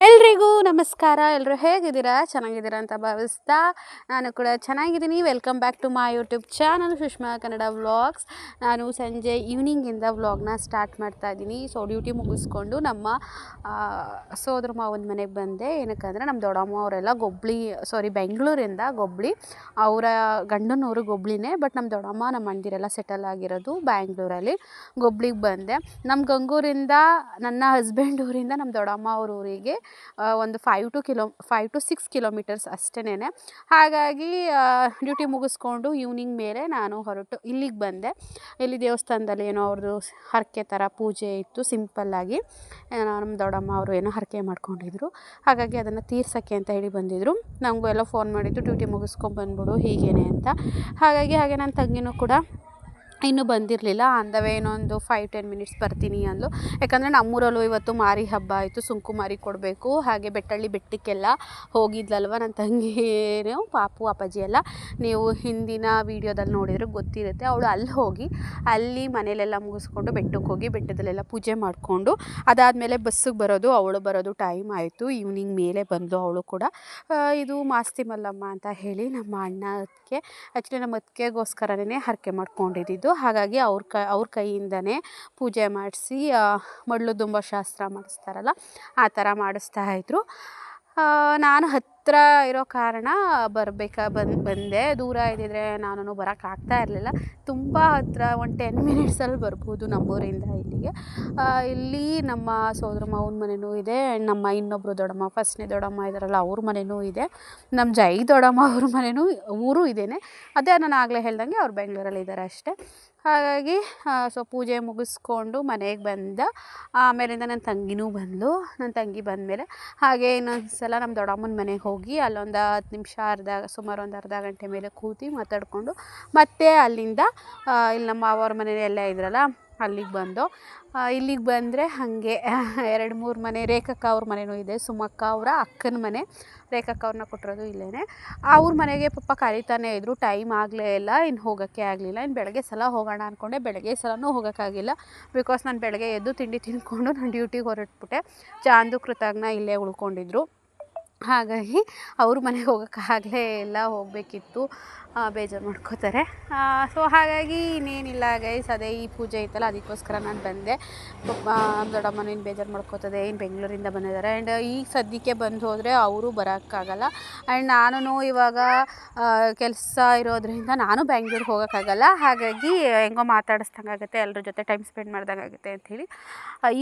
ಎಲ್ರಿಗೂ ನಮಸ್ಕಾರ. ಎಲ್ಲರೂ ಹೇಗಿದ್ದೀರಾ? ಚೆನ್ನಾಗಿದ್ದೀರಾ ಅಂತ ಭಾವಿಸ್ತಾ ನಾನು ಕೂಡ ಚೆನ್ನಾಗಿದ್ದೀನಿ. Welcome back to my YouTube channel Sushma Kannada vlogs. ನಾನು ಸಂಜೆ ಈವ್ನಿಂಗಿಂದ ವ್ಲಾಗ್ನ ಸ್ಟಾರ್ಟ್ ಮಾಡ್ತಾ ಇದ್ದೀನಿ. ಸೊ ಡ್ಯೂಟಿ ಮುಗಿಸ್ಕೊಂಡು ನಮ್ಮ ಸೋದರ ಮಾವನ ಮನೆಗೆ ಬಂದೆ. ಏನಕ್ಕಂದರೆ ನಮ್ಮ ದೊಡ್ಡಮ್ಮ ಅವರೆಲ್ಲ ಬೆಂಗಳೂರಿಂದ ಗೊಬ್ಳಿ, ಅವರ ಗಂಡನವರು ಗೊಬ್ಳಿನೇ, ಬಟ್ ನಮ್ಮ ದೊಡ್ಡಮ್ಮ ನಮ್ಮ ಅಣ್ಣದಿರೆಲ್ಲ ಸೆಟಲ್ ಆಗಿರೋದು ಬ್ಯಾಂಗ್ಳೂರಲ್ಲಿ. ಗೊಬ್ಳಿಗೆ ಬಂದೆ. ನಮ್ಮ ಗಂಗೂರಿಂದ ನನ್ನ ಹಸ್ಬೆಂಡ್ ಊರಿಂದ ನಮ್ಮ ದೊಡ್ಡಮ್ಮ ಅವ್ರ ಊರಿಗೆ ಒಂದು 5 to 6 ಕಿಲೋಮೀಟರ್ಸ್ ಅಷ್ಟೇನೆ. ಹಾಗಾಗಿ ಡ್ಯೂಟಿ ಮುಗಿಸ್ಕೊಂಡು ಈವ್ನಿಂಗ್ ಮೇಲೆ ನಾನು ಹೊರಟು ಇಲ್ಲಿಗೆ ಬಂದೆ. ಇಲ್ಲಿ ದೇವಸ್ಥಾನದಲ್ಲಿ ಏನೋ ಅವ್ರದ್ದು ಹರಕೆ ಥರ ಪೂಜೆ ಇತ್ತು, ಸಿಂಪಲ್ಲಾಗಿ. ನಮ್ಮ ದೊಡ್ಡಮ್ಮ ಅವರು ಏನೋ ಹರಕೆ ಮಾಡ್ಕೊಂಡಿದ್ರು, ಹಾಗಾಗಿ ಅದನ್ನು ತೀರ್ಸೋಕ್ಕೆ ಅಂತ ಹೇಳಿ ಬಂದಿದ್ದರು. ನಮಗೂ ಎಲ್ಲ ಫೋನ್ ಮಾಡಿದ್ದು ಡ್ಯೂಟಿ ಮುಗಿಸ್ಕೊಂಡ್ಬಂದ್ಬಿಡು ಹೀಗೇನೆ ಅಂತ. ಹಾಗಾಗಿ ನನ್ನ ತಂಗಿನೂ ಕೂಡ ಇನ್ನೂ ಬಂದಿರಲಿಲ್ಲ. ಆನ್ ದ ವೇ ಇನ್ನೊಂದು 5-10 ಮಿನಿಟ್ಸ್ ಬರ್ತೀನಿ ಅಂದ್ಲು. ಯಾಕಂದರೆ ನಮ್ಮೂರಲ್ಲೂ ಇವತ್ತು ಮಾರಿ ಹಬ್ಬ ಆಯಿತು, ಸುಂಕು ಮಾರಿ ಕೊಡಬೇಕು. ಹಾಗೆ ಬೆಟ್ಟಳ್ಳಿ ಬೆಟ್ಟಕ್ಕೆಲ್ಲ ಹೋಗಿದ್ಲಲ್ವ ನನ್ನ ತಂಗಿಯೇನು, ಪಾಪು ಅಪ್ಪಾಜಿ ಎಲ್ಲ. ನೀವು ಹಿಂದಿನ ವೀಡಿಯೋದಲ್ಲಿ ನೋಡಿದರೆ ಗೊತ್ತಿರುತ್ತೆ. ಅವಳು ಅಲ್ಲಿ ಹೋಗಿ ಅಲ್ಲಿ ಮನೇಲೆಲ್ಲ ಮುಗಿಸ್ಕೊಂಡು ಬೆಟ್ಟಕ್ಕೆ ಹೋಗಿ ಬೆಟ್ಟದಲ್ಲೆಲ್ಲ ಪೂಜೆ ಮಾಡಿಕೊಂಡು ಅದಾದಮೇಲೆ ಬಸ್ಸಿಗೆ ಬರೋದು, ಅವಳು ಬರೋದು ಟೈಮ್ ಆಯಿತು. ಈವ್ನಿಂಗ್ ಮೇಲೆ ಬಂದು ಅವಳು ಕೂಡ. ಇದು ಮಾಸ್ತಿ ಮಲ್ಲಮ್ಮ ಅಂತ ಹೇಳಿ ನಮ್ಮ ಅಣ್ಣಕ್ಕೆ, ಆ್ಯಕ್ಚುಲಿ ನಮ್ಮ ಅತ್ತಿಗೆಗೋಸ್ಕರನೇ ಹರಕೆ ಮಾಡ್ಕೊಂಡಿದ್ದು. ಹಾಗಾಗಿ ಅವ್ರ ಕೈಯಿಂದನೇ ಪೂಜೆ ಮಾಡಿಸಿ ಮಡ್ಲು ದುಂಬ ಶಾಸ್ತ್ರ ಮಾಡಿಸ್ತಾರಲ್ಲ, ಆ ಥರ ಮಾಡಿಸ್ತಾಯಿದ್ರು. ನಾನು ಹತ್ತಿರ ಇರೋ ಕಾರಣ ಬಂದೆ. ದೂರ ಇದ್ದಿದ್ರೆ ನಾನು ಬರೋಕ್ಕಾಗ್ತಾ ಇರಲಿಲ್ಲ. ತುಂಬ ಹತ್ತಿರ, ಒಂದು 10 ಮಿನಿಟ್ಸಲ್ಲಿ ಬರ್ಬೋದು ನಮ್ಮೂರಿಂದ ಇಲ್ಲಿಗೆ. ಇಲ್ಲಿ ನಮ್ಮ ಸೋದರ ಮಾವನ ಮನೆಯೂ ಇದೆ, ನಮ್ಮ ಇನ್ನೊಬ್ಬರು ದೊಡ್ಡಮ್ಮ, ಫಸ್ಟ್ನೇ ದೊಡ್ಡಮ್ಮ ಇದ್ದಾರಲ್ಲ ಅವ್ರ ಮನೆಯೂ ಇದೆ, ನಮ್ಮ ಜೈ ದೊಡ್ಡಮ್ಮ ಅವ್ರ ಮನೆಯೂ ಊರು ಇದೇನೆ. ಅದೇ ನಾನು ಆಗಲೇ ಹೇಳ್ದಂಗೆ ಅವ್ರು ಬೆಂಗಳೂರಲ್ಲಿ ಇದ್ದಾರೆ ಅಷ್ಟೇ. ಹಾಗಾಗಿ ಪೂಜೆ ಮುಗಿಸ್ಕೊಂಡು ಮನೆಗೆ ಬಂದ ಆಮೇಲಿಂದ ನನ್ನ ತಂಗಿನೂ ಬಂದಳು. ನನ್ನ ತಂಗಿ ಬಂದಮೇಲೆ ಹಾಗೆ ಇನ್ನೊಂದು ಸಲ ನಮ್ಮ ದೊಡ್ಡಮ್ಮನ ಮನೆಗೆ ಹೋಗಿ ಅಲ್ಲೊಂದು 10 ನಿಮಿಷ ಸುಮಾರು ಒಂದು ಅರ್ಧ ಗಂಟೆ ಮೇಲೆ ಕೂತು ಮಾತಾಡಿಕೊಂಡು ಮತ್ತೆ ಅಲ್ಲಿಂದ ಇಲ್ಲಿ ನಮ್ಮ ಮಾವವ್ರ ಮನೆ ಎಲ್ಲ ಇದ್ರಲ್ಲ ಅಲ್ಲಿಗೆ ಬಂದು ಇಲ್ಲಿಗೆ ಬಂದರೆ ಹಾಗೆ 2-3 ಮನೆ, ರೇಖಕ್ಕ ಅವ್ರ ಮನೆಯೂ ಇದೆ, ಸುಮಕ್ಕ ಅವರ ಅಕ್ಕನ ಮನೆ. ರೇಖಕ್ಕ ಅವ್ರನ್ನ ಕೊಟ್ಟಿರೋದು ಇಲ್ಲೇ. ಅವ್ರ ಮನೆಗೆ ಪಾಪ ಕರೀತಾನೆ ಇದ್ದರು, ಟೈಮ್ ಆಗಲೇ ಇಲ್ಲ, ಇನ್ನು ಹೋಗೋಕ್ಕೆ ಆಗಲಿಲ್ಲ. ಇನ್ನು ಬೆಳಗ್ಗೆ ಸಲ ಹೋಗೋಣ ಅಂದ್ಕೊಂಡೆ, ಬೆಳಗ್ಗೆ ಸಲನೂ ಹೋಗೋಕ್ಕಾಗಿಲ್ಲ. ಬಿಕಾಸ್ ನಾನು ಬೆಳಗ್ಗೆ ಎದ್ದು ತಿಂಡಿ ತಿಂದ್ಕೊಂಡು ನಾನು ಡ್ಯೂಟಿಗೆ ಹೊರಟ್ಬಿಟ್ಟೆ. ಚಾಂದು ಕೃತಜ್ಞ ಇಲ್ಲೇ ಉಳ್ಕೊಂಡಿದ್ರು. ಹಾಗಾಗಿ ಅವ್ರ ಮನೆಗೆ ಹೋಗೋಕ್ಕಾಗಲೇ ಇಲ್ಲ, ಹೋಗಬೇಕಿತ್ತು, ಬೇಜಾರು ಮಾಡ್ಕೋತಾರೆ. ಸೊ ಹಾಗಾಗಿ ಇನ್ನೇನಿಲ್ಲ ಗೈಸ್, ಅದೇ ಈ ಪೂಜೆ ಇತ್ತಲ್ಲ ಅದಕ್ಕೋಸ್ಕರ ನಾನು ಬಂದೆ. ದೊಡ್ಡಮ್ಮನ ಏನು ಬೇಜಾರು ಮಾಡ್ಕೋತದೆ, ಏನು ಬೆಂಗಳೂರಿಂದ ಬಂದಿದ್ದಾರೆ. ಆ್ಯಂಡ್ ಈಗ ಸದ್ಯಕ್ಕೆ ಬಂದು ಹೋದರೆ ಅವರು ಬರೋಕ್ಕಾಗಲ್ಲ. ಆ್ಯಂಡ್ ನಾನು ಇವಾಗ ಕೆಲಸ ಇರೋದ್ರಿಂದ ನಾನು ಬೆಂಗ್ಳೂರಿಗೆ ಹೋಗೋಕ್ಕಾಗಲ್ಲ. ಹಾಗಾಗಿ ಹೆಂಗೋ ಮಾತಾಡಿಸ್ದಂಗಾಗುತ್ತೆ, ಎಲ್ಲರ ಜೊತೆ ಟೈಮ್ ಸ್ಪೆಂಡ್ ಮಾಡ್ದಂಗಾಗುತ್ತೆ ಅಂಥೇಳಿ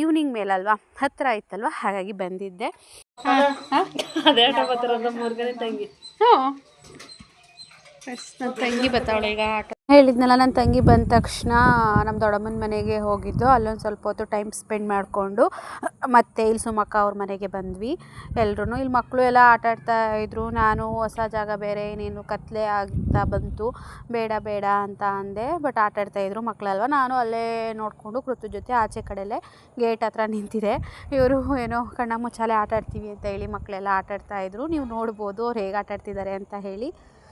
ಈವ್ನಿಂಗ್ ಮೇಲಲ್ವಾ, ಹತ್ತಿರ ಆಯ್ತಲ್ವ, ಹಾಗಾಗಿ ಬಂದಿದ್ದೆ. ನನ್ನ ತಂಗಿ ಬರ್ತಾವಳೆ ಈಗ ಆಟ ಹೇಳಿದ್ನಲ್ಲ. ನನ್ನ ತಂಗಿ ಬಂದ ತಕ್ಷಣ ನಮ್ಮ ದೊಡ್ಡಮ್ಮನ ಮನೆಗೆ ಹೋಗಿದ್ದು, ಅಲ್ಲೊಂದು ಸ್ವಲ್ಪ ಹೊತ್ತು ಟೈಮ್ ಸ್ಪೆಂಡ್ ಮಾಡಿಕೊಂಡು ಮತ್ತೆ ಇಲ್ಲಿ ಸುಮಕ್ಕ ಅವ್ರ ಮನೆಗೆ ಬಂದ್ವಿ ಎಲ್ಲರೂ. ಇಲ್ಲಿ ಮಕ್ಕಳು ಎಲ್ಲ ಆಟ ಆಡ್ತಾಯಿದ್ರು. ನಾನು ಹೊಸ ಜಾಗ ಬೇರೆ, ಏನೇನು ಕತ್ಲೆ ಆಗ್ತಾ ಬಂತು, ಬೇಡ ಅಂತ ಅಂದೆ, ಬಟ್ ಆಟ ಆಡ್ತಾಯಿದ್ರು ಮಕ್ಕಳಲ್ವ. ನಾನು ಅಲ್ಲೇ ನೋಡಿಕೊಂಡು ಕೃತು ಜೊತೆ ಆಚೆ ಕಡೆಯಲ್ಲೇ ಗೇಟ್ ಹತ್ರ ನಿಂತಿದೆ. ಇವರು ಏನೋ ಕಣ್ಣ ಮುಚ್ಚಾಲೆ ಆಟ ಆಡ್ತೀವಿ ಅಂತ ಹೇಳಿ ಮಕ್ಕಳೆಲ್ಲ ಆಟ ಆಡ್ತಾಯಿದ್ರು. ನೀವು ನೋಡ್ಬೋದು ಅವ್ರು ಹೇಗೆ ಆಟ ಆಡ್ತಿದ್ದಾರೆ ಅಂತ ಹೇಳಿ.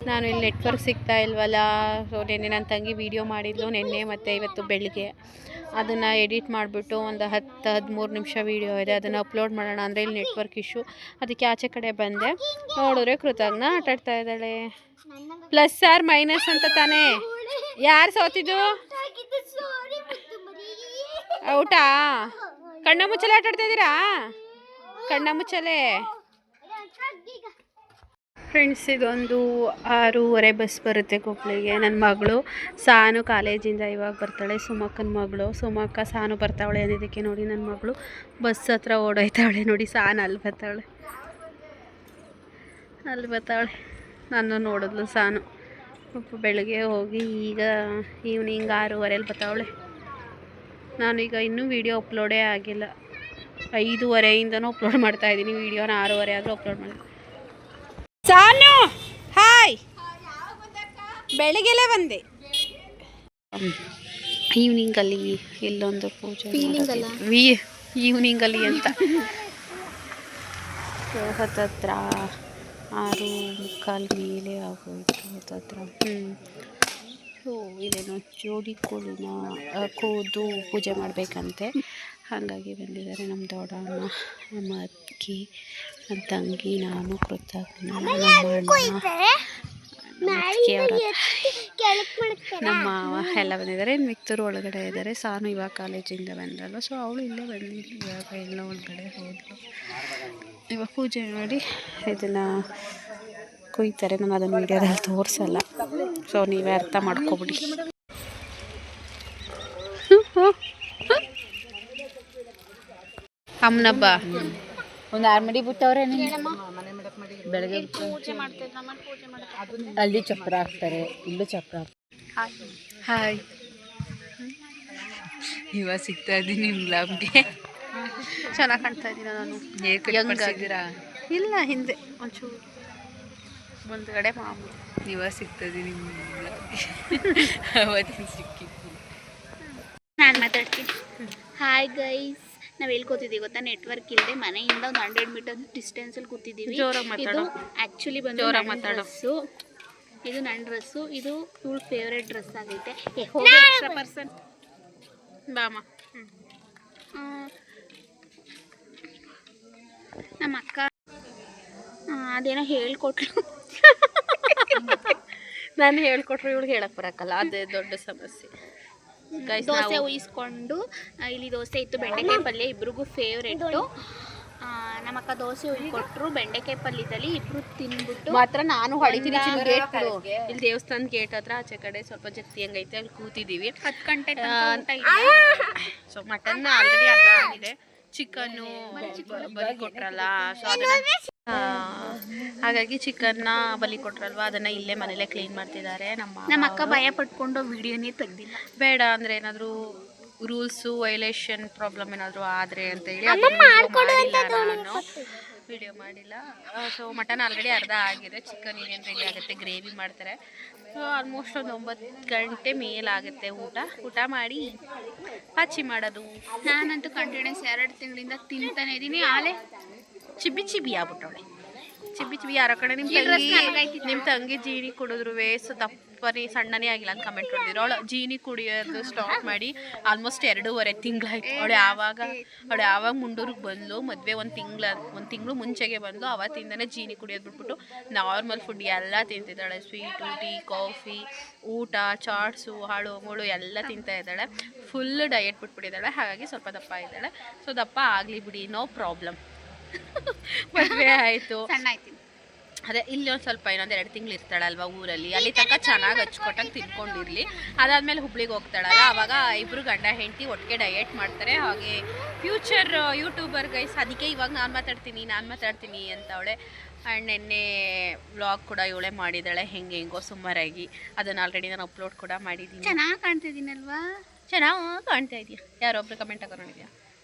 ನಾನು ಇಲ್ಲಿ ನೆಟ್ವರ್ಕ್ ಸಿಗ್ತಾ ಇಲ್ವಲ್ಲ. ಸೊ ನೆನ್ನೆ ನನ್ನ ತಂಗಿ ವೀಡಿಯೋ ಮಾಡಿದ್ಲು, ನೆನ್ನೆ ಮತ್ತು ಇವತ್ತು ಬೆಳಗ್ಗೆ. ಅದನ್ನು ಎಡಿಟ್ ಮಾಡಿಬಿಟ್ಟು ಒಂದು 10-13 ನಿಮಿಷ ವೀಡಿಯೋ ಇದೆ, ಅದನ್ನು ಅಪ್ಲೋಡ್ ಮಾಡೋಣ ಅಂದರೆ ಇಲ್ಲಿ ನೆಟ್ವರ್ಕ್ ಇಶ್ಯೂ, ಅದಕ್ಕೆ ಆಚೆ ಕಡೆ ಬಂದೆ. ನೋಡಿದ್ರೆ ಕೃತಜ್ಞ ಆಟ ಆಡ್ತಾ ಇದ್ದಾಳೆ. ಪ್ಲಸ್ ಆರ್ ಮೈನಸ್ ಅಂತ ತಾನೇ? ಯಾರು ಸೋತಿದ್ದು? ಔಟಾ? ಕಣ್ಣ ಮುಚ್ಚಲೆ ಆಟ ಆಡ್ತಾ ಇದ್ದೀರಾ? ಕಣ್ಣ ಮುಚ್ಚಲೆ ಫ್ರೆಂಡ್ಸ್. ಇದೊಂದು 6:30 ಬಸ್ ಬರುತ್ತೆ ಕೊಪ್ಪಳಿಗೆ. ನನ್ನ ಮಗಳು ಸಾನು ಕಾಲೇಜಿಂದ ಇವಾಗ ಬರ್ತಾಳೆ, ಸುಮಕ್ಕನ ಮಗಳು. ಸುಮಕ್ಕ ಸಾನು ಬರ್ತಾವಳೆ ಅನ್ನೋದಕ್ಕೆ ನೋಡಿ ನನ್ನ ಮಗಳು ಬಸ್ ಹತ್ರ ಓಡೋಯ್ತಾವಳೆ. ನೋಡಿ ಸಾನು ಅಲ್ಲಿ ಬರ್ತಾವಳೆ. ನಾನು ನೋಡಿದ್ಲು ಸಾನು. ಬೆಳಗ್ಗೆ ಹೋಗಿ ಈಗ ಈವ್ನಿಂಗ್ 6:30 ಬರ್ತಾವಳೆ. ನಾನೀಗ ಇನ್ನೂ ವೀಡಿಯೋ ಅಪ್ಲೋಡೇ ಆಗಿಲ್ಲ. 5:30ಇಂದನೂ ಅಪ್ಲೋಡ್ ಮಾಡ್ತಾಯಿದ್ದೀನಿ ವೀಡಿಯೋನ. 6:30 ಆದರೂ ಅಪ್ಲೋಡ್ ಮಾಡಿ. ಸಾನು ಹಾಯ್, ಬೆಳಗ್ಗೆಲೇ ಬಂದೆ. ಈವ್ನಿಂಗಲ್ಲಿ ಇಲ್ಲೊಂದು ಪೂಜೆ ಈವ್ನಿಂಗಲ್ಲಿ ಅಂತ ಹತ್ತತ್ರ 6:45 ಮೇಲೆ ಆಗೋಯ್ತು. ಹತ್ತತ್ರ ಸೊ ಇಲ್ಲೇನೋ ಜೋಡಿ ಕೋಳಿನ ಕೋದು ಪೂಜೆ ಮಾಡಬೇಕಂತೆ, ಹಾಗಾಗಿ ಬಂದಿದ್ದಾರೆ ನಮ್ಮ ದೊಡ್ಡಮ್ಮ, ನಮ್ಮ ಅತ್ತಿಗೆ. ಅಕ್ಕಿ, ನನ್ನ ತಂಗಿ, ನಾನು, ಕೃತಜ್ಞ, ನಮ್ಮ ನಮ್ಮ ಮಾವ ಎಲ್ಲ ಬಂದಿದ್ದಾರೆ. ಮಿಕ್ತರು ಒಳಗಡೆ ಇದ್ದಾರೆ. ಸಾನು ಇವಾಗ ಕಾಲೇಜಿಂದ ಬಂದ್ರಲ್ವ, ಸೊ ಅವಳು ಇಲ್ಲೇ ಬಂದಿದ್ದು. ಇವಾಗ ಎಲ್ಲ ಒಳಗಡೆ ಹೋದ್ಲು. ಇವಾಗ ಪೂಜೆ ಮಾಡಿ ಇದನ್ನು ಕುಯ್ತಾರೆ. ನಾನು ಅದನ್ನು ವೀಡಿಯೋದಲ್ಲಿ ತೋರಿಸಲ್ಲ, ಸೊ ನೀವೇ ಅರ್ಥ ಮಾಡ್ಕೊಬಿಡಿ. ಅಮ್ಮನಬ್ಬ ಒಂದು 6 ಮಡಿ ಬಿಟ್ಟವ್ರೆ. ಬೆಳಗ್ಗೆ ಅಲ್ಲಿ ಚಪ್ರ ಹಾಕ್ತಾರೆ, ಇಲ್ಲೂ ಚಪ್ರ ಹಾಕ್ತಾರೆ. ಹಾಯ್, ಇವಾಗ ಸಿಗ್ತಾ ಇದ್ದೀನಿ ನಿಮ್ಮ ಬ್ಲಾಗ್ಗೆ. ಚೆನ್ನಾಗಿ ಕಾಣ್ತಾ ಇದ್ದೀನ ನಾನು. ಹೆಂಗಾಗಿದ್ದೀರಾ? ಇಲ್ಲ, ಹಿಂದೆ ಒಂಚೂರು ಮುಂದ್ಗಡೆ ಮಾಮೂಲಿ. ಇವಾಗ ಸಿಗ್ತಾ ಇದ್ದೀನಿ ನಿಮ್ಮ ಬ್ಲಾಗ್ಗೆ. ಅವತ್ತಿನ ಸಿಕ್ಕಿತ್ತು. ನಾನು ಮಾತಾಡ್ತೀನಿ. ಹಾಯ್ ಗೈಸ್, ನಾವು ಎಲ್ಲಿ ಕೂತಿದ್ದೀವಿ ಗೊತ್ತಾ? ನೆಟ್ವರ್ಕ್ ಇಲ್ಲದೆ ಮನೆಯಿಂದ ಒಂದು 100 ಮೀಟರ್ ಡಿಸ್ಟೆನ್ಸಲ್ಲಿ ಕೂತಿದ್ದೀವಿ. ಇದು ಆ್ಯಕ್ಚುಲಿ ಬಂದು ಡ್ರೆಸ್ಸು, ಇದು ನನ್ನ ಡ್ರೆಸ್ಸು, ಇದು ಇವಳ ಫೇವ್ರೆಟ್ ಡ್ರೆಸ್ ಆಗೈತೆ. ಹೋಗಿ ಎಕ್ಸ್ಟ್ರಾ ಪರ್ಸನ್ ಬಾಮ. ನಮ್ಮ ಅಕ್ಕ ಅದೇನೋ ಹೇಳ್ಕೊಟ್ಲು. ನಾನು ಹೇಳ್ಕೊಟ್ರು ಇವಳಿಗೆ ಹೇಳಕ್ಕೆ ಬರೋಕ್ಕಲ್ಲ, ಅದೇ ದೊಡ್ಡ ಸಮಸ್ಯೆ. ದೋಸೆ ಉಯಿಸ್ಕೊಂಡು ಇಲ್ಲಿ ದೋಸೆ ಇತ್ತು, ಬೆಂಡೆಕಾಯಿ ಪಲ್ಯ, ಇಬ್ರಿಗೂ ಫೇವ್ರೆಟ್ಟು. ನಮ್ಮಕ್ಕ ದೋಸೆ ಉಯ್ಕೊಟ್ರು, ಬೆಂಡೆಕಾಯಿ ಪಲ್ಯದಲ್ಲಿ ಇಬ್ರು ತಿನ್ಬಿಟ್ಟು ಮಾತ್ರ ನಾನು ಹೊಡಿತೀನಿ. ಗೇಟ್ ಇಲ್ಲಿ ದೇವಸ್ಥಾನದ ಗೇಟ್ ಹತ್ರ ಆಚೆ ಕಡೆ ಸ್ವಲ್ಪ ಜಗ್ತಿ ಹಂಗೈತೆ, ಅಲ್ಲಿ ಕೂತಿದ್ದೀವಿ. 10 ಗಂಟೆ ಸೊ ಮಟನ್ ಆಲ್ರೆಡಿ ಅರ್ಧ ಆಗಿದೆ. ಚಿಕನ್ನು ಬಲಿ ಕೊಟ್ರಲ್ಲ, ಸೊ ಅದನ್ನ ಹಾಗಾಗಿ ಚಿಕನ್ನ ಬಲಿ ಕೊಟ್ರಲ್ವ, ಅದನ್ನ ಇಲ್ಲೇ ಮನೇಲೆ ಕ್ಲೀನ್ ಮಾಡ್ತಿದ್ದಾರೆ. ನಮ್ಮ ಅಕ್ಕ ಭಯ ಪಟ್ಕೊಂಡು ವಿಡಿಯೋನೇ ತೆಗ್ದಿಲ್ಲ. ಬೇಡ ಅಂದರೆ ಏನಾದರೂ ರೂಲ್ಸು ವೈಲೇಷನ್ ಪ್ರಾಬ್ಲಮ್ ಏನಾದರೂ ಆದರೆ ಅಂತ ಹೇಳಿ ನಾನು ವಿಡಿಯೋ ಮಾಡಿಲ್ಲ. ಸೊ ಮಟನ್ ಆಲ್ರೆಡಿ ಅರ್ಧ ಆಗಿದೆ, ಚಿಕನ್ ಇನ್ನೇನು ರೆಡಿ ಆಗುತ್ತೆ, ಗ್ರೇವಿ ಮಾಡ್ತಾರೆ. ಸೊ ಆಲ್ಮೋಸ್ಟ್ ಒಂದು 9 ಗಂಟೆ ಮೇಲಾಗುತ್ತೆ ಊಟ ಮಾಡಿ ಪಾಚಿ ಮಾಡೋದು. ನಾನಂತೂ ಕಂಟಿನ್ಯೂಸ್ 2 ತಿಂಗಳಿಂದ ತಿಂತಾನೆ ಇದ್ದೀನಿ. ಆಲೆ ಚಿಬ್ಬಿ ಆಗ್ಬಿಟ್ಟವಳೆ. ಚಿಬ್ಬಿ ಯಾರೋ ಕಡೆ ನಿಮ್ಮ ತಂಗಿ ಜೀನಿ ಕುಡಿದ್ರು ಸೊ ದಪ್ಪನೇ ಸಣ್ಣನೇ ಆಗಿಲ್ಲ ಅಂತ ಕಮೆಂಟ್ ಹೊಡೆದಿದ್ರು. ಅವಳು ಜೀನಿ ಕುಡಿಯೋದು ಸ್ಟಾಪ್ ಮಾಡಿ ಆಲ್ಮೋಸ್ಟ್ 2.5 ತಿಂಗಳಾಯ್ತು. ಅವಳು ಯಾವಾಗ ಮುಂಡೂರಿಗೆ ಬಂದ್ಲು, ಮದುವೆ ಒಂದು ತಿಂಗಳು ಮುಂಚೆಗೆ ಬಂದು, ಅವತ್ತಿಂದನೇ ಜೀನಿ ಕುಡಿಯೋದು ಬಿಟ್ಬಿಟ್ಟು ನಾರ್ಮಲ್ ಫುಡ್ ಎಲ್ಲ ತಿಂತಿದ್ದಾಳೆ. ಸ್ವೀಟು, ಟೀ, ಕಾಫಿ, ಊಟ, ಚಾಟ್ಸು, ಹಾಳು ಮೂಳು ಎಲ್ಲ ತಿಂತಾ ಇದ್ದಾಳೆ. ಫುಲ್ ಡಯಟ್ ಬಿಟ್ಬಿಟ್ಟಿದ್ದಾಳೆ. ಹಾಗಾಗಿ ಸ್ವಲ್ಪ ದಪ್ಪ ಇದ್ದಾಳೆ. ಸೊ ದಪ್ಪ ಆಗಲಿ ಬಿಡಿ, ನೋ ಪ್ರಾಬ್ಲಮ್. ಮದುವೆ ಆಯಿತು, ಸಣ್ಣ ಆಯ್ತೀನಿ. ಅದೇ ಇಲ್ಲಿ ಒಂದು ಸ್ವಲ್ಪ ಇನ್ನೊಂದು 2 ತಿಂಗಳು ಇರ್ತಾಳಲ್ವ ಊರಲ್ಲಿ, ಅಲ್ಲಿ ತನಕ ಚೆನ್ನಾಗಿ ಹಚ್ಕೊಟ್ಟಾಗ ತಿನ್ಕೊಂಡಿರಲಿ. ಅದಾದಮೇಲೆ ಹುಬ್ಳಿಗೆ ಹೋಗ್ತಾಳಲ್ಲ, ಆವಾಗ ಇಬ್ಬರು ಗಂಡ ಹೆಂಡತಿ ಒಟ್ಟಿಗೆ ಡಯಟ್ ಮಾಡ್ತಾರೆ. ಹಾಗೆ ಫ್ಯೂಚರ್ ಯೂಟ್ಯೂಬರ್ ಗೈಸ್. ಅದಕ್ಕೆ ಇವಾಗ ನಾನು ಮಾತಾಡ್ತೀನಿ ಅಂತ ಅವಳೆ. ಆ್ಯಂಡ್ ನಿನ್ನೆ ವ್ಲಾಗ್ ಕೂಡ ಇವಳೇ ಮಾಡಿದ್ದಾಳೆ, ಹೆಂಗೋ ಸುಮಾರಾಗಿ. ಅದನ್ನು ಆಲ್ರೆಡಿ ನಾನು ಅಪ್ಲೋಡ್ ಕೂಡ ಮಾಡಿದ್ದೀನಿ. ಚೆನ್ನಾಗಿ ಕಾಣ್ತಿದ್ದೀನಲ್ವಾ? ಚೆನ್ನಾಗಿ ಕಾಣ್ತಾ ಇದೆಯಾ? ಯಾರೊಬ್ರು ಕಮೆಂಟ್ ಹಾಕೊಂಡಿದ್ಯಾ,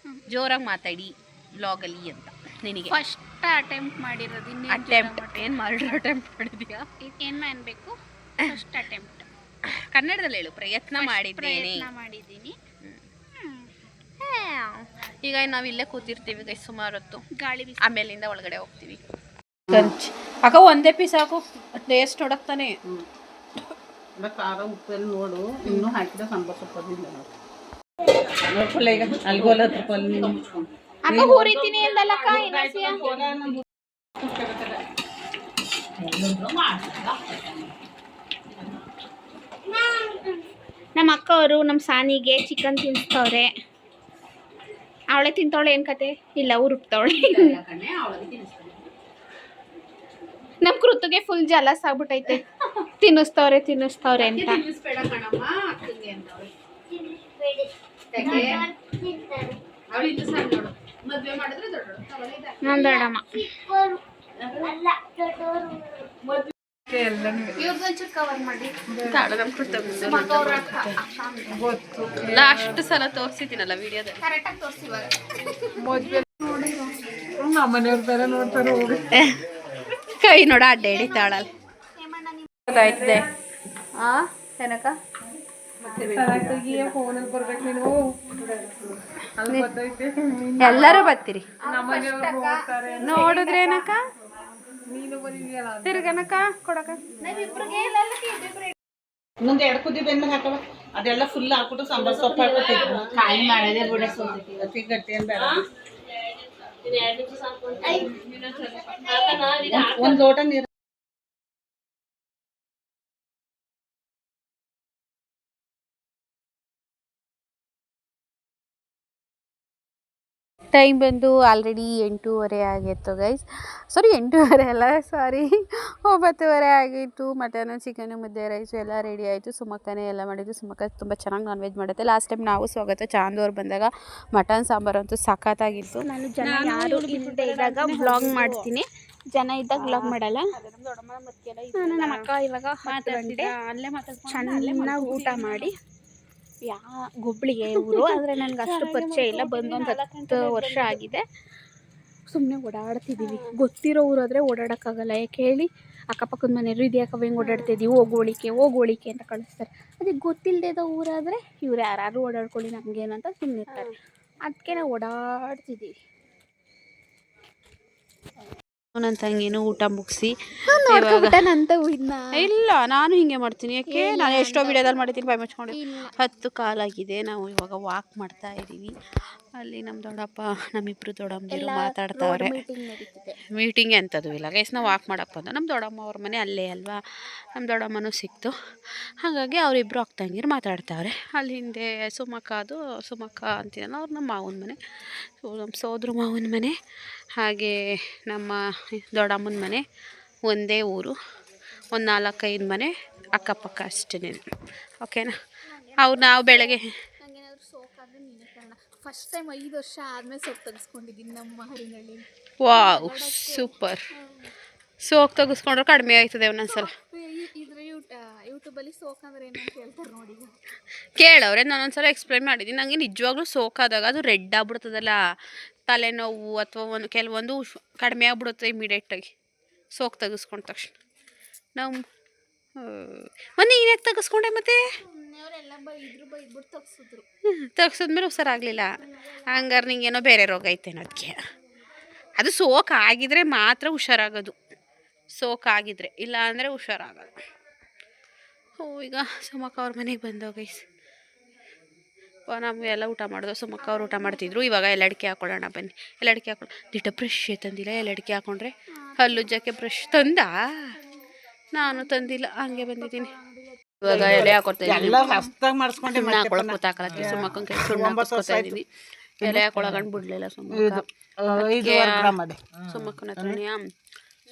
ಜೋರಾಗಿ ಮಾತಾಡಿ ವ್ಲಾಗಲ್ಲಿ ಅಂತ. ನಿನಗೆ ಫಸ್ಟ್ ಅಟೆಂಪ್ಟ್ ಮಾಡಿರೋದು. ಏನು ಮರ್ಡರ್ ಅಟೆಂಪ್ಟ್ ಮಾಡಿದ್ಯಾ? ಏನು ಅನ್ಬೇಕು? First attempt. ಕನ್ನಡದಲ್ಲಿ ಹೇಳು. ಪ್ರಯತ್ನ ಮಾಡಿದ್ದೀನಿ. ಈಗ ನಾವು ಇಲ್ಲೇ ಕೂತಿರ್ತೀವಿ ಗೈಸ್ ಸುಮಾರು ಹೊತ್ತು, ಗಾಳಿ ಬೀಸಿ. ಆಮೇಲಿಂದ ಒಳಗಡೆ ಹೋಗ್ತೀವಿ. ಅಕ್ಕ ಒಂದೇ ಪೀಸ್ ಹಾಕು, ಟೇಸ್ಟ್ ಹೊಡಕ್ತಾನೆ. ಖಾರ ಉಪ್ಪೆಲ್ಲ ನೋಡು, ಇನ್ನೂ ಹಾಕಿದ್ರೆ ಸಾಂಬಾರು ಸೊಪ್ಪದಿಲ್ಲ. ನೋಡ್ಕೊಳ್ಳ ಈಗ ಅಲ್ಗೋಲ ಅಕ್ಕ ಹುರಿತೀನಿ ಅಂದಲ್ಲಕ್ಕ. ನಮ್ಮ ಅಕ್ಕ ಅವರು ನಮ್ಮ ಸಾನಿಗೆ ಚಿಕನ್ ತಿನ್ಸ್ತವ್ರೆ. ಅವಳೆ ತಿಂತವಳೆ, ಏನು ಕತೆ ಇಲ್ಲ, ಉರುಪ್ತವಳೆ. ನಮ್ಮ ಕೃತಿಗೆ ಫುಲ್ ಜಲಸ್ ಆಗ್ಬಿಟ್ಟೈತೆ. ತಿನ್ನಿಸ್ತವ್ರೆ ಅಂತ. ನಾನು ದೊಡ್ಡಮ್ಮ. ಲಾಸ್ಟ್ ಸಲ ತೋರಿಸಿದ್ದೀನಲ್ಲ ವಿಡಿಯೋದಲ್ಲಿ. ಕೈ ನೋಡ ಅಡ್ಡೆ ಹಿಡಿತಾಳಲ್ಲ. ಏನಕ್ಕ ಎಲ್ಲರೂ ಬರ್ತೀರಿ ನೋಡಿದ್ರೇನಕ್ಕ? ತಿರ್ಗನಕ್ಕ ಕೊಡಕ ಇನ್ನೊಂದು 2 ಕುದಿ ಬೆಂದ್ಮೇಲೆ ಹಾಕವ. ಅದೆಲ್ಲ ಫುಲ್ ಹಾಕ್ಬಿಟ್ಟು ಸಾಂಬಾರು ಸೊಪ್ಪು ಹಾಕ್ಬಿಟ್ಟು ಕಾಯಿ ಮಾಡೋದೇ ಬಿಡ. ಗಟ್ಟಿ ಏನು ಬೇಡ. ಒಂದು ಲೋಟ ನೀರು. ಟೈಮ್ ಬಂದು ಆಲ್ರೆಡಿ 8:30 ಆಗಿತ್ತು ಗೈಸ್. ಸಾರಿ 8:30 ಅಲ್ಲ, ಸಾರಿ 9:30 ಆಗಿತ್ತು. ಮಟನು, ಚಿಕನು, ಮುದ್ದೆ, ರೈಸು ಎಲ್ಲ ರೆಡಿ ಆಯಿತು. ಸುಮಕ್ಕನೇ ಎಲ್ಲ ಮಾಡಿದ್ದು. ಸುಮಕ್ಕ ತುಂಬ ಚೆನ್ನಾಗಿ ನಾನ್ ವೆಜ್ ಮಾಡುತ್ತೆ. ಲಾಸ್ಟ್ ಟೈಮ್ ನಾವು ಸ್ವಾಗತ ಚಾಂದವ್ರು ಬಂದಾಗ ಮಟನ್ ಸಾಂಬಾರು ಅಂತೂ ಸಖತ್ತಾಗಿತ್ತು. ನಾನು ಜನ ಯಾರು ಇಲ್ಲದೆ ಇದ್ದಾಗ ವ್ಲಾಗ್ ಮಾಡ್ತೀನಿ, ಜನ ಇದ್ದಾಗ ವ್ಲಾಗ್ ಮಾಡಲ್ಲ. ನಾನು ನಮ್ಮ ಅಕ್ಕ ಇವಾಗ 10 ಗಂಟೆ ಚೆನ್ನಾಗಿ ಊಟ ಮಾಡಿ ಗೊಬ್ಳಿಗೆ ಊರು, ಆದರೆ ನನಗೆ ಅಷ್ಟು ಪರಿಚಯ ಇಲ್ಲ. ಬಂದು ಒಂದು 10 ವರ್ಷ ಆಗಿದೆ. ಸುಮ್ಮನೆ ಓಡಾಡ್ತಿದ್ದೀವಿ. ಗೊತ್ತಿರೋ ಊರಾದರೆ ಓಡಾಡೋಕ್ಕಾಗಲ್ಲ. ಯಾಕೆ ಹೇಳಿ, ಅಕ್ಕಪಕ್ಕದ ಮನೆಯವರು ಇದ್ಯಾಕವ ಹೆಂಗೆ ಓಡಾಡ್ತಿದ್ದೀವಿ, ಹೋಗೋಳಿಕೆ ಅಂತ ಕಳಿಸ್ತಾರೆ. ಅದೇ ಗೊತ್ತಿಲ್ಲದೆ ಇದ್ದ ಊರಾದರೆ ಇವ್ರು ಯಾರು ಓಡಾಡ್ಕೊಳ್ಳಿ ನಮಗೇನಂತ ಸುಮ್ಮನೆ ಇರ್ತಾರೆ. ಅದಕ್ಕೆ ನಾವು ಓಡಾಡ್ತಿದ್ದೀವಿ. ನನ್ನ ತಂಗಿನೂ ಊಟ ಮುಗಿಸಿ ನಂತ ಇಲ್ಲ, ನಾನು ಹಿಂಗೆ ಮಾಡ್ತೀನಿ. ಯಾಕೆ ನಾನು ಎಷ್ಟೋ ವಿಡಿಯೋದಲ್ಲಿ ಮಾಡಿದ್ದೀನಿ, ಬಾಯ್ ಮುಚ್ಕೊಂಡು. 10 ಕಾಲಾಗಿದೆ. ನಾವು ಇವಾಗ ವಾಕ್ ಮಾಡ್ತಾ ಇದ್ದೀವಿ. ಅಲ್ಲಿ ನಮ್ಮ ದೊಡ್ಡಪ್ಪ, ನಮ್ಮಿಬ್ರು ದೊಡ್ಡಮ್ಮದಿರು ಮಾತಾಡ್ತಾವ್ರೆ. ಮೀಟಿಂಗ್ ಎಂಥದ್ದು ಇಲ್ಲ ಗೈಸ್, ನಾವು ವಾಕ್ ಮಾಡೋಕ್ಕೆ ಬಂದು. ನಮ್ಮ ದೊಡ್ಡಮ್ಮ ಅವ್ರ ಮನೆ ಅಲ್ಲೇ ಅಲ್ವಾ, ನಮ್ಮ ದೊಡ್ಡಮ್ಮನೂ ಸಿಕ್ತು. ಹಾಗಾಗಿ ಅವರಿಬ್ಬರು ಅಕ್ಕ ತಂಗಿರು ಮಾತಾಡ್ತಾವ್ರೆ. ಅಲ್ಲಿ ಹಿಂದೆ ಸುಮಕ್ಕ ಅಂತೀನಲ್ಲ, ಅವ್ರು ನಮ್ಮ ಮಾವನ ಮನೆ, ನಮ್ಮ ಸೋದ್ರ ಮಾವನ ಮನೆ, ಹಾಗೆ ನಮ್ಮ ದೊಡ್ಡಮ್ಮನ ಮನೆ ಒಂದೇ ಊರು. ಒಂದು 4-5 ಮನೆ ಅಕ್ಕಪಕ್ಕ ಅಷ್ಟೇ. ಓಕೆನಾ. ನಾವು ಬೆಳಗ್ಗೆ ನನಗೇನಾದರೂ ಸೋಕಾದರೆ ನೀನೇ ಕಾರಣ. ಫಸ್ಟ್ ಟೈಮ್ 5 ವರ್ಷ ಆದಮೇಲೆ ಸೋಕ್ ತೆಗೆಸ್ಕೊಂಡಿದ್ದೀನಿ ನಮ್ಮ ಹರಿನಲ್ಲಿ. Wow, super. ಸೋಕ್ ತೆಗೆಸ್ಕೊಂಡ್ರೆ ಕಡಿಮೆ ಆಯ್ತದೆ ಒಂದೊಂದ್ಸಲ. ಇದ್ರ ಯೂಟ್ಯೂಬಲ್ಲಿ ಸೋಕ್ ಅಂದರೆ ಏನಂತ ಹೇಳ್ತಾರೆ ನೋಡಿ. ಕೇಳವ್ರೆ, ನಾನೊಂದ್ಸಲ ಎಕ್ಸ್ಪ್ಲೈನ್ ಮಾಡಿದ್ದೀನಿ. ನನಗೆ ನಿಜವಾಗ್ಲೂ ಸೋಕಾದಾಗ ಅದು ರೆಡ್ ಆಗ್ಬಿಡ್ತದಲ್ಲ, ತಲೆನೋವು ಅಥವಾ ಕೆಲವೊಂದು ಕಡಿಮೆ ಆಗ್ಬಿಡುತ್ತೆ ಇಮಿಡಿಯೇಟಾಗಿ ಸೋಕ್ ತೆಗೆಸ್ಕೊಂಡ ತಕ್ಷಣ. ನಾವು ಮೊನ್ನೆ ಯಾಕೆ ತೆಗೆಸ್ಕೊಂಡೆ ಮತ್ತೆ ಅವರೆಲ್ಲ ಬೈದ್ಬಿಟ್ಟು ತೆಗ್ಸಿದ್ರು. ತೆಗ್ಸಿದ್ಮೇಲೆ ಹುಷಾರಾಗಲಿಲ್ಲ. ಹಂಗಾರೆ ನಿಂಗೇನೋ ಬೇರೆ ರೋಗ ಐತೇನೋ ಅದಕ್ಕೆ. ಅದು ಸೋಕ್ ಆಗಿದ್ರೆ ಮಾತ್ರ ಹುಷಾರಾಗೋದು, ಸೋಕ್ ಆಗಿದ್ರೆ, ಇಲ್ಲ ಅಂದರೆ ಹುಷಾರಾಗಲ್ಲ. ಈಗ ಸುಮಕ್ಕ ಅವ್ರ ಮನೆಗೆ ಬಂದೋ ಗೈಸ್. ನಮಗೆ ಎಲ್ಲ ಊಟ ಮಾಡಿದ್ರು. ಸುಮಕ್ಕ ಅವ್ರು ಊಟ ಮಾಡ್ತಿದ್ರು. ಇವಾಗ ಎಲ್ಲಡಿಕೆ ಹಾಕೊಳ್ಳೋಣ ಬನ್ನಿ. ಎಲ್ಲಡಿಕೆ ಹಾಕೊಳ್ಳೋ ದಿಟ್ಟ ಬ್ರಷ್ ತಂದಿಲ್ಲ. ಎಲ್ಲಡಿಕೆ ಹಾಕೊಂಡ್ರೆ ಹಲ್ಲುಜ್ಜಕ್ಕೆ ಬ್ರಷ್ ತಂದ, ನಾನು ತಂದಿಲ್ಲ, ಹಂಗೆ ಬಂದಿದ್ದೀನಿ. ಇವಾಗ ಎಲೆ ಹಾಕೊಡ್ತಾ ಇದ್ದೀನಿ. ಗೊತ್ತಾಗಲ್ಲ ಸುಮ್ಮಕ್ಕ ಸುಣ್ಣ ಹಾಕೊಳ್ತಾ ಇದ್ದೀನಿ. ಎಲೆ ಹಾಕೊಳಗಂಡು ಬಿಡ್ಲಿಲ್ಲ ಸುಮ್ಮಕ್ಕನ ಹತ್ರನೇ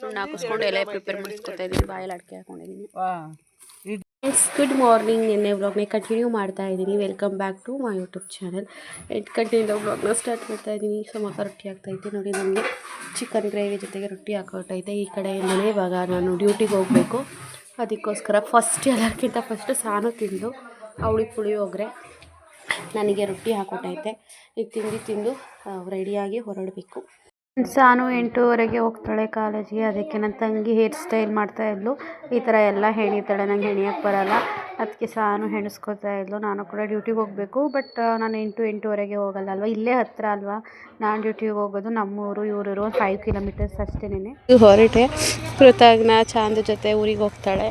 ಸುಣ್ಣ ಹಾಕಿಸ್ಕೊಂಡು ಎಲೆ ಪ್ರಿಪೇರ್ ಮಾಡಿಸ್ಕೊತಾ ಇದ್ದೀನಿ. ಬಾಯಲ್ಲಿ ಅಡಿಕೆ ಹಾಕೊಂಡಿದ್ದೀನಿ. Good morning. ನಿನ್ನೆ ವ್ಲಾಗ್ನ ಕಂಟಿನ್ಯೂ ಮಾಡ್ತಾ ಇದ್ದೀನಿ. Welcome back to my YouTube channel. 8 ಗಂಟೆಯಿಂದ ವ್ಲಾಗ್ನ ಸ್ಟಾರ್ಟ್ ಮಾಡ್ತಾ ಇದ್ದೀನಿ. ಸುಮಕ್ಕ ರೊಟ್ಟಿ ಹಾಕ್ತಾಯಿದ್ದೆ ನೋಡಿ. ನನಗೆ ಚಿಕನ್ ಗ್ರೇವಿ ಜೊತೆಗೆ ರೊಟ್ಟಿ ಹಾಕೊಟ್ಟೈತೆ. ಈ ಕಡೆಯಿಂದಲೇ ಇವಾಗ ನಾನು ಡ್ಯೂಟಿಗೆ ಹೋಗಬೇಕು. ಅದಕ್ಕೋಸ್ಕರ ಎಲ್ಲರಿಗಿಂತ ಫಸ್ಟು ಸಾನು ತಿಂದು ಅವಳಿಗೆ ಪುಳಿಯೋಗರೆ, ನನಗೆ ರೊಟ್ಟಿ ಹಾಕೊಟ್ಟೈತೆ. ಈಗ ತಿಂದು ರೆಡಿಯಾಗಿ ಹೊರಡಬೇಕು. ಸಾನು 8:30 ಹೋಗ್ತಾಳೆ ಕಾಲೇಜಿಗೆ. ಅದಕ್ಕೆ ನನ್ನ ತಂಗಿ ಹೇರ್ ಸ್ಟೈಲ್ ಮಾಡ್ತಾಯಿದ್ಲು. ಈ ಥರ ಎಲ್ಲ ಹೆಣಿತಾಳೆ, ನಂಗೆ ಹೆಣಿಯೋಕ್ಕೆ ಬರೋಲ್ಲ. ಅದಕ್ಕೆ ಸಾನು ಹೆಣಿಸ್ಕೊತಾ ಇದ್ಲು. ನಾನು ಕೂಡ ಡ್ಯೂಟಿಗೆ ಹೋಗಬೇಕು. ಬಟ್ ನಾನು 8-8:30 ಹೋಗಲ್ಲ ಅಲ್ವಾ, ಇಲ್ಲೇ ಹತ್ತಿರ ಅಲ್ವಾ ನಾನು ಡ್ಯೂಟಿಗೆ ಹೋಗೋದು. ನಮ್ಮೂರು ಇವರು 5 ಕಿಲೋಮೀಟರ್ಸ್ ಅಷ್ಟೇನೆ. ಹೊರಟೆ. ಕೃತಜ್ಞ ಚಾಂದ್ ಜೊತೆ ಊರಿಗೆ ಹೋಗ್ತಾಳೆ.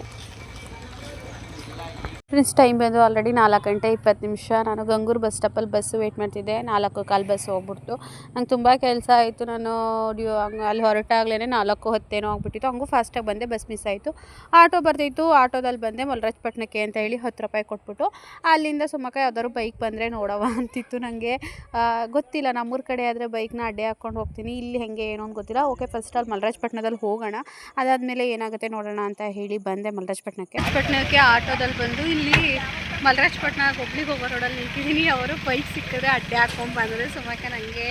ಫ್ರೆಂಡ್ಸ್, ಟೈಮ್ ಬಂದು ಆಲ್ರೆಡಿ 4 ಗಂಟೆ 20 ನಿಮಿಷ. ನಾನು ಗಂಗೂರು ಬಸ್ ಸ್ಟಾಪಲ್ಲಿ ಬಸ್ಸು ವೆಯ್ಟ್ ಮಾಡ್ತಿದ್ದೆ. 4:15 ಬಸ್ ಹೋಗ್ಬಿಡ್ತು. ನಂಗೆ ತುಂಬ ಕೆಲಸ ಆಯಿತು. ನಾನು ಅಲ್ಲಿ ಹೊರಟಾಗ್ಲೇ 4:10 ಆಗಿಬಿಟ್ಟಿತ್ತು. ಹಂಗೂ ಫಾಸ್ಟಾಗಿ ಬಂದೆ, ಬಸ್ ಮಿಸ್ ಆಯಿತು. ಆಟೋ ಬರ್ತಿತ್ತು, ಆಟೋದಲ್ಲಿ ಬಂದೆ ಮಲ್ರಾಜಪಟ್ಟಣಕ್ಕೆ ಅಂತ ಹೇಳಿ 10 ರೂಪಾಯಿ ಕೊಟ್ಬಿಟ್ಟು. ಅಲ್ಲಿಂದ ಸುಮಕ್ಕ ಯಾವ್ದಾದ್ರು ಬೈಕ್ ಬಂದರೆ ನೋಡವ ಅಂತಿತ್ತು. ನನಗೆ ಗೊತ್ತಿಲ್ಲ, ನಮ್ಮೂರ ಕಡೆ ಆದರೆ ಬೈಕ್ನ ಅಡ್ಡೆ ಹಾಕ್ಕೊಂಡು ಹೋಗ್ತೀನಿ. ಇಲ್ಲಿ ಹೆಂಗೆ ಏನೋ ಅಂತ ಗೊತ್ತಿಲ್ಲ. ಓಕೆ, ಫಸ್ಟ್ ಅಲ್ಲಿ ಮಲ್ರಾಜಪಟ್ಟಣದಲ್ಲಿ ಹೋಗೋಣ, ಅದಾದಮೇಲೆ ಏನಾಗುತ್ತೆ ನೋಡೋಣ ಅಂತ ಹೇಳಿ ಬಂದೆ ಮಲ್ರಾಜಪಟ್ಟಣಕ್ಕೆ. ಆಟೋದಲ್ಲಿ ಬಂದು ಇಲ್ಲಿ ಮಲ್ರಾಜಪಟ್ಟಣ ಒಬ್ಳಿಗೆ ಹೋಗೋ ರೋಡಲ್ಲಿ ನಿಂತಿದ್ದೀನಿ. ಅವರು ಬೈಕ್ ಸಿಕ್ಕಿದ್ರೆ ಅಡ್ಡೆ ಹಾಕ್ಕೊಂಡು ಬಂದರೆ ಸುಮಕ್ಕ ನನಗೆ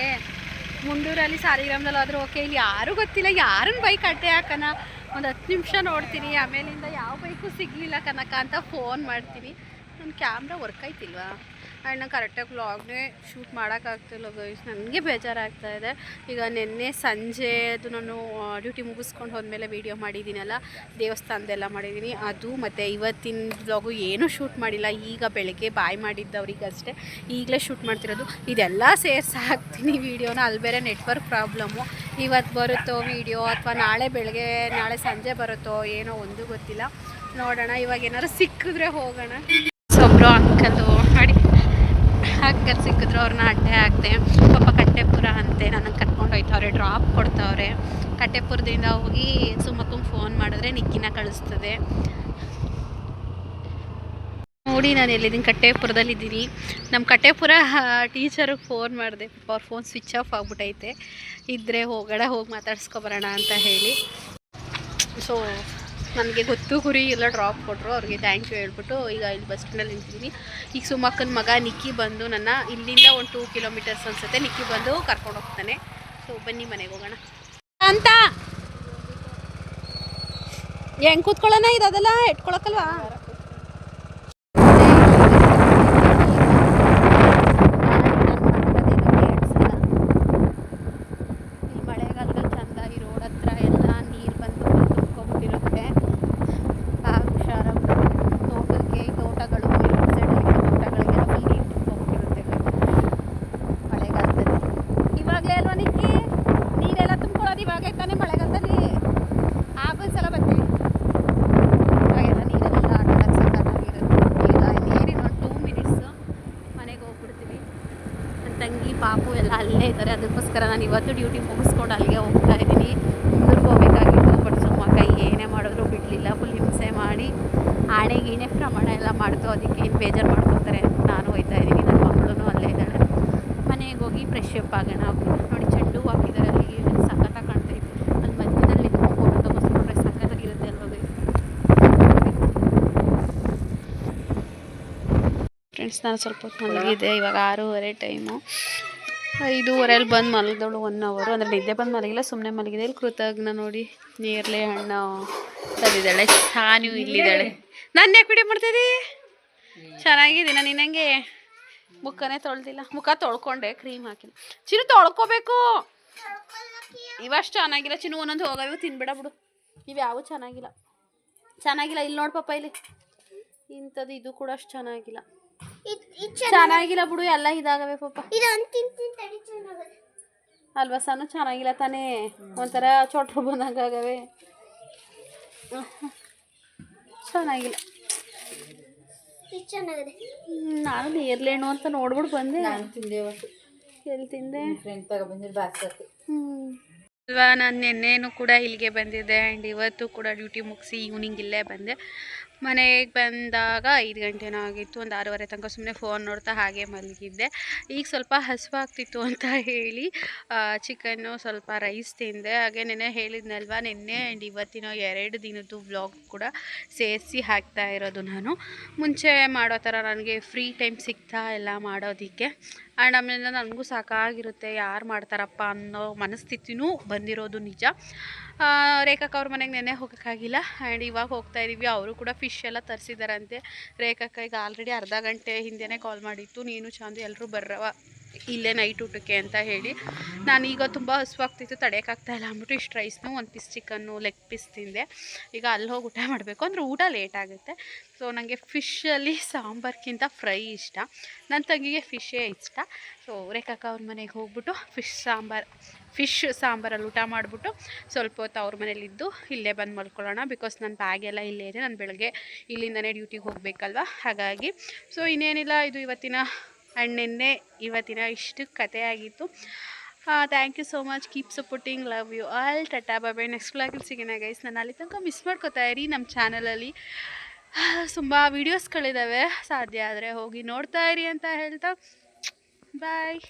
ಮುಂಡೂರಲ್ಲಿ ಸಾಲಿಗ್ರಾಮದಲ್ಲಿ ಆದರೂ ಓಕೆ, ಇಲ್ಲಿ ಯಾರೂ ಗೊತ್ತಿಲ್ಲ, ಯಾರನ್ನ ಬೈಕ್ ಅಡ್ಡೆ ಹಾಕೋಣ, ಒಂದು 10 ನಿಮಿಷ ನೋಡ್ತೀನಿ. ಆಮೇಲಿಂದ ಯಾವ ಬೈಕು ಸಿಗಲಿಲ್ಲ ಕನಕ ಅಂತ ಫೋನ್ ಮಾಡ್ತೀನಿ. ನನ್ನ ಕ್ಯಾಮ್ರಾ ವರ್ಕ್ ಆಯ್ತಿಲ್ವಾ, ಆ್ಯಂಡ್ ನಾನು ಕರೆಕ್ಟಾಗಿ ವ್ಲಾಗ್ನೇ ಶೂಟ್ ಮಾಡೋಕ್ಕಾಗ್ತಿಲ್ಲ ಗೈಸ್. ನನಗೆ ಬೇಜಾರಾಗ್ತಾಯಿದೆ. ಈಗ ನಿನ್ನೆ ಸಂಜೆ ಅದು ನಾನು ಡ್ಯೂಟಿ ಮುಗಿಸ್ಕೊಂಡು ಹೋದ್ಮೇಲೆ ವೀಡಿಯೋ ಮಾಡಿದ್ದೀನಲ್ಲ, ದೇವಸ್ಥಾನದೆಲ್ಲ ಮಾಡಿದ್ದೀನಿ ಅದು. ಮತ್ತು ಇವತ್ತಿನ ವ್ಲಾಗು ಏನೂ ಶೂಟ್ ಮಾಡಿಲ್ಲ. ಈಗ ಬೆಳಗ್ಗೆ ಬಾಯ್ ಮಾಡಿದ್ದವ್ರಿಗಷ್ಟೇ ಈಗಲೇ ಶೂಟ್ ಮಾಡ್ತಿರೋದು. ಇದೆಲ್ಲ ಸೇರಿಸಿ ಹಾಕ್ತೀನಿ ವೀಡಿಯೋನ. ಅಲ್ಲಿ ಬೇರೆ ನೆಟ್ವರ್ಕ್ ಪ್ರಾಬ್ಲಮ್ಮು. ಇವತ್ತು ಬರುತ್ತೋ ವೀಡಿಯೋ ಅಥವಾ ನಾಳೆ ಸಂಜೆ ಬರುತ್ತೋ ಏನೋ ಒಂದು ಗೊತ್ತಿಲ್ಲ. ನೋಡೋಣ. ಇವಾಗ ಏನಾದ್ರು ಸಿಕ್ಕಿದ್ರೆ ಹೋಗೋಣ. ಒಬ್ಬರು ಅಂಕಲ್ ಸಿಕ್ಕಿದ್ರು, ಅವ್ರನ್ನ ಅಡ್ಡೆ ಹಾಕ್ತೆ. ಪಾಪ ಕಟ್ಟೆಪುರ ಅಂತೆ, ನನಗೆ ಕರ್ಕೊಂಡು ಹೋಯ್ತವ್ರೆ, ಡ್ರಾಪ್ ಕೊಡ್ತಾವ್ರೆ. ಕಟ್ಟೆಪುರದಿಂದ ಹೋಗಿ ಸುಮಕ್ಕಂಗೆ ಫೋನ್ ಮಾಡಿದ್ರೆ ನಿಕ್ಕಿನ ಕಳಿಸ್ತದೆ. ನೋಡಿ ನಾನು ಎಲ್ಲಿದ್ದೀನಿ, ಕಟ್ಟೆಪುರದಲ್ಲಿದ್ದೀನಿ. ನಮ್ಮ ಕಟ್ಟೆಪುರ ಟೀಚರಿಗೆ ಫೋನ್ ಮಾಡಿದೆ, ಅವ್ರ ಫೋನ್ ಸ್ವಿಚ್ ಆಫ್ ಆಗಿಬಿಟ್ಟೈತೆ. ಇದ್ದರೆ ಹೋಗಿ ಮಾತಾಡ್ಸ್ಕೊಬರೋಣ ಅಂತ ಹೇಳಿ. ಸೊ ನನಗೆ ಗೊತ್ತು ಗುರಿ ಎಲ್ಲ ಡ್ರಾಪ್ ಕೊಟ್ಟರು, ಅವ್ರಿಗೆ ಥ್ಯಾಂಕ್ ಯು ಹೇಳ್ಬಿಟ್ಟು ಈಗ ಇಲ್ಲಿ ಬಸ್ ಸ್ಟ್ಯಾಂಡಲ್ಲಿ ನಿಂತಿದ್ದೀನಿ. ಈಗ ಸುಮಕ್ಕನ ಮಗ ನಿಕ್ಕಿ ಬಂದು ನನ್ನ ಇಲ್ಲಿಂದ ಒಂದು 2 ಕಿಲೋಮೀಟರ್ಸ್ ಅನಿಸುತ್ತೆ, ನಿಕ್ಕಿ ಬಂದು ಕರ್ಕೊಂಡು ಹೋಗ್ತಾನೆ. ಸೊ ಬನ್ನಿ ಮನೆಗೆ ಹೋಗೋಣ ಅಂತ. ಹೆಂಗೆ ಕೂತ್ಕೊಳ್ಳೋಣ, ಇದೆಲ್ಲ ಇಟ್ಕೊಳಕ್ಕಲ್ವಾ? ತಂಗಿ ಪಾಪು ಎಲ್ಲ ಅಲ್ಲೇ ಇದ್ದಾರೆ. ಅದಕ್ಕೋಸ್ಕರ ನಾನು ಇವತ್ತು ಡ್ಯೂಟಿ ಮುಗಿಸ್ಕೊಂಡು ಅಲ್ಲಿಗೆ ಹೋಗ್ತಾ ಇದ್ದೀನಿ. ಮುಂದಕ್ಕೆ ಹೋಗಬೇಕಾಗಿತ್ತು, ಬಟ್ ಸುಮ್ಮಕ್ಕ ಏನೇ ಮಾಡಿದ್ರು ಬಿಡಲಿಲ್ಲ. ಫುಲ್ ಹಿಂಸೆ ಮಾಡಿ ಆಣೆ ಗೀಣೆ ಪ್ರಮಾಣ ಎಲ್ಲ ಮಾಡ್ತು. ಅದಕ್ಕೆ ಏನು ಬೇಜಾರು ಮಾಡ್ಕೊತಾರೆ. ನಾನು ಹೋಗ್ತಾ ಇದ್ದೀನಿ, ನನ್ನ ಮಕ್ಕಳು ಅಲ್ಲೇ ಇದ್ದಾಳೆ. ಮನೆಗೆ ಹೋಗಿ ಫ್ರೆಶ್ ಅಪ್ ಆಗೋಣ. ನೋಡಿ ಚೆಂಡು ಹಾಕಿದ್ದಾರೆ, ಅಲ್ಲಿ ಸಖತ್ತಾಗಿ ಕಾಣ್ತೈತೆ. ಅಲ್ಲಿ ಮಧ್ಯದಲ್ಲಿ ಫೋಟೋ ತಗೋಸ್ಕೊಂಡ್ರೆ ಸಖತ್ತಾಗಿರುತ್ತೆ ಅಲ್ವ ಫ್ರೆಂಡ್ಸ್. ನಾನು ಸ್ವಲ್ಪ ಹೊತ್ತು ಮಲಗಿದೆ, ಇವಾಗ 6:30 ಟೈಮು. 5:30 ಬಂದು ಮಲಗಿದವಳು 1 ಅವರು, ಅಂದರೆ ನಿದ್ದೆ ಬಂದು ಮಲಗಿಲ್ಲ, ಸುಮ್ಮನೆ ಮಲಗಿದೆ. ಇಲ್ಲಿ ಕೃತಜ್ಞ ನೋಡಿ ನೇರಳೆ ಹಣ್ಣು ತಂದಿದ್ದಾಳೆ. ಶಾನು ಇಲ್ಲಿದ್ದಾಳೆ. ನಾನು ಯಾಕೆ ವಿಡಿಯೋ ಮಾಡ್ತಿದ್ದಿ? ಚೆನ್ನಾಗಿದ್ದೀನ ನಿನ್ನಂಗೆ? ಮುಖನೇ ತೊಳ್ದಿಲ್ಲ. ಮುಖ ತೊಳ್ಕೊಂಡೆ, ಕ್ರೀಮ್ ಹಾಕಿಲ್ಲ. ಚಿನ್ನು ತೊಳ್ಕೊಬೇಕು. ಇವಷ್ಟು ಚೆನ್ನಾಗಿಲ್ಲ ಚಿನ್ನು, ಒಂದೊಂದು ಹೋಗವು ತಿನ್ಬೇಡ ಬಿಡು. ಇವು ಯಾವು ಚೆನ್ನಾಗಿಲ್ಲ. ಇಲ್ಲಿ ನೋಡಿ ಪಾಪ, ಇಲ್ಲಿ ಇಂಥದ್ದು ಇದು ಕೂಡ ಅಷ್ಟು ಚೆನ್ನಾಗಿಲ್ಲ. ಚೆನ್ನಾಗಿಲ್ಲ ಬಿಡು, ಎಲ್ಲ ಇದಾಗವೆ ಪಾಪ ಅಲ್ವಾ ಸಣ್ಣ? ಚೆನ್ನಾಗಿಲ್ಲ ತಾನೇ, ಒಂಥರ ಚೊಟ್ರು ಬಂದಂಗಾಗವೆ. ಚೆನ್ನಾಗಿಲ್ಲ. ನಾನು ನೇರ್ಲೇಣು ಅಂತ ನೋಡ್ಬಿಟ್ಟು ಬಂದೆ. ಎಲ್ಲಿ ತಿಂದೆ ಅಲ್ವಾ? ನಾನು ನಿನ್ನೆನೂ ಕೂಡ ಇಲ್ಲಿಗೆ ಬಂದಿದ್ದೆ. ಆ್ಯಂಡ್ ಇವತ್ತು ಕೂಡ ಡ್ಯೂಟಿ ಮುಗಿಸಿ ಈವ್ನಿಂಗ್ ಇಲ್ಲೇ ಬಂದೆ. ಮನೆಗೆ ಬಂದಾಗ 5 ಗಂಟೆನೂ ಆಗಿತ್ತು. ಒಂದು 6:30 ತನಕ ಸುಮ್ಮನೆ ಫೋನ್ ನೋಡ್ತಾ ಹಾಗೆ ಮಲಗಿದ್ದೆ. ಈಗ ಸ್ವಲ್ಪ ಹಸಿವಾಗ್ತಿತ್ತು ಅಂತ ಹೇಳಿ ಚಿಕನ್ನು ಸ್ವಲ್ಪ ರೈಸ್ ತಿಂದೆ. ಹಾಗೆ ನೆನ್ನೆ ಹೇಳಿದ್ನಲ್ವ, ನಿನ್ನೆ ಆ್ಯಂಡ್ ಇವತ್ತಿನ 2 ದಿನದ್ದು ವ್ಲಾಗ್ ಕೂಡ ಸೇರಿಸಿ ಹಾಕ್ತಾ ಇರೋದು. ನಾನು ಮುಂಚೆ ಮಾಡೋ ಥರ ನನಗೆ ಫ್ರೀ ಟೈಮ್ ಸಿಗ್ತಾ ಇಲ್ಲ ಮಾಡೋದಕ್ಕೆ. ಆ್ಯಂಡ್ ಆಮೇಲೆ ನನಗೂ ಸಾಕಾಗಿರುತ್ತೆ, ಯಾರು ಮಾಡ್ತಾರಪ್ಪ ಅನ್ನೋ ಮನಸ್ಥಿತಿನೂ ಬಂದಿರೋದು ನಿಜ. ರೇಖಕ್ಕ ಅವ್ರ ಮನೆಗೆ ನೆನ್ನೆ ಹೋಗೋಕ್ಕಾಗಿಲ್ಲ. ಆ್ಯಂಡ್ ಇವಾಗ ಹೋಗ್ತಾ ಇದ್ದೀವಿ. ಅವರು ಕೂಡ ಫಿಶ್ ಎಲ್ಲ ತರಿಸಿದಾರಂತೆ. ರೇಖಕ್ಕ ಈಗ ಆಲ್ರೆಡಿ ಅರ್ಧ ಗಂಟೆ ಹಿಂದೆನೇ ಕಾಲ್ ಮಾಡಿತ್ತು, ನೀನು ಚಾಂದು ಎಲ್ಲರೂ ಬರ್ರವ ಇಲ್ಲೇ ನೈಟ್ ಊಟಕ್ಕೆ ಅಂತ ಹೇಳಿ. ನಾನೀಗ ತುಂಬ ಹಸುವಾಗ್ತಿತ್ತು, ತಡೆಯೋಕ್ಕಾಗ್ತಾಯಿಲ್ಲ ಅಂದ್ಬಿಟ್ಟು ಇಷ್ಟು ರೈಸ್ನು 1 ಪೀಸ್ ಚಿಕನ್ನು ಲೆಗ್ ಪೀಸ್ ತಿಂದೆ. ಈಗ ಅಲ್ಲಿ ಹೋಗಿ ಊಟ ಮಾಡಬೇಕು, ಅಂದರೆ ಊಟ ಲೇಟ್ ಆಗುತ್ತೆ. ಸೊ ನನಗೆ ಫಿಶಲ್ಲಿ ಸಾಂಬಾರ್ಗಿಂತ ಫ್ರೈ ಇಷ್ಟ. ನನ್ನ ತಂಗಿಗೆ ಫಿಶೇ ಇಷ್ಟ. ಸೊ ರೇಖಕ್ಕ ಅವ್ರ ಮನೆಗೆ ಹೋಗ್ಬಿಟ್ಟು ಫಿಶ್ ಸಾಂಬಾರಲ್ಲಿ ಊಟ ಮಾಡಿಬಿಟ್ಟು ಸ್ವಲ್ಪ ಹೊತ್ತು ಅವ್ರ ಮನೇಲಿದ್ದು ಇಲ್ಲೇ ಬಂದು ಮಲ್ಕೊಳ್ಳೋಣ. ಬಿಕಾಸ್ ನನ್ನ ಬ್ಯಾಗೆಲ್ಲ ಇಲ್ಲೇ ಇದೆ, ನಾನು ಬೆಳಗ್ಗೆ ಇಲ್ಲಿಂದನೇ ಡ್ಯೂಟಿಗೆ ಹೋಗಬೇಕಲ್ವ, ಹಾಗಾಗಿ. ಸೊ ಇನ್ನೇನಿಲ್ಲ, ಇದು ಇವತ್ತಿನ ಇವತ್ತಿನ ಇಷ್ಟು ಕತೆ ಆಗಿತ್ತು. Thank you so much, keep supporting, love you all, tata bye bye. Next ವ್ಲಾಗಲ್ಲಿ ಸಿಗೋಣ ಗೈಸ್. ನಾನು ಅಲ್ಲಿ ತನಕ ಮಿಸ್ ಮಾಡ್ಕೋತಾ ಇರಿ. ನಮ್ಮ ಚಾನಲಲ್ಲಿ ತುಂಬ ವೀಡಿಯೋಸ್ಗಳಿದ್ದಾವೆ, ಸಾಧ್ಯ ಆದರೆ ಹೋಗಿ ನೋಡ್ತಾ ಇರಿ ಅಂತ ಹೇಳ್ತಾ ಬಾಯ್.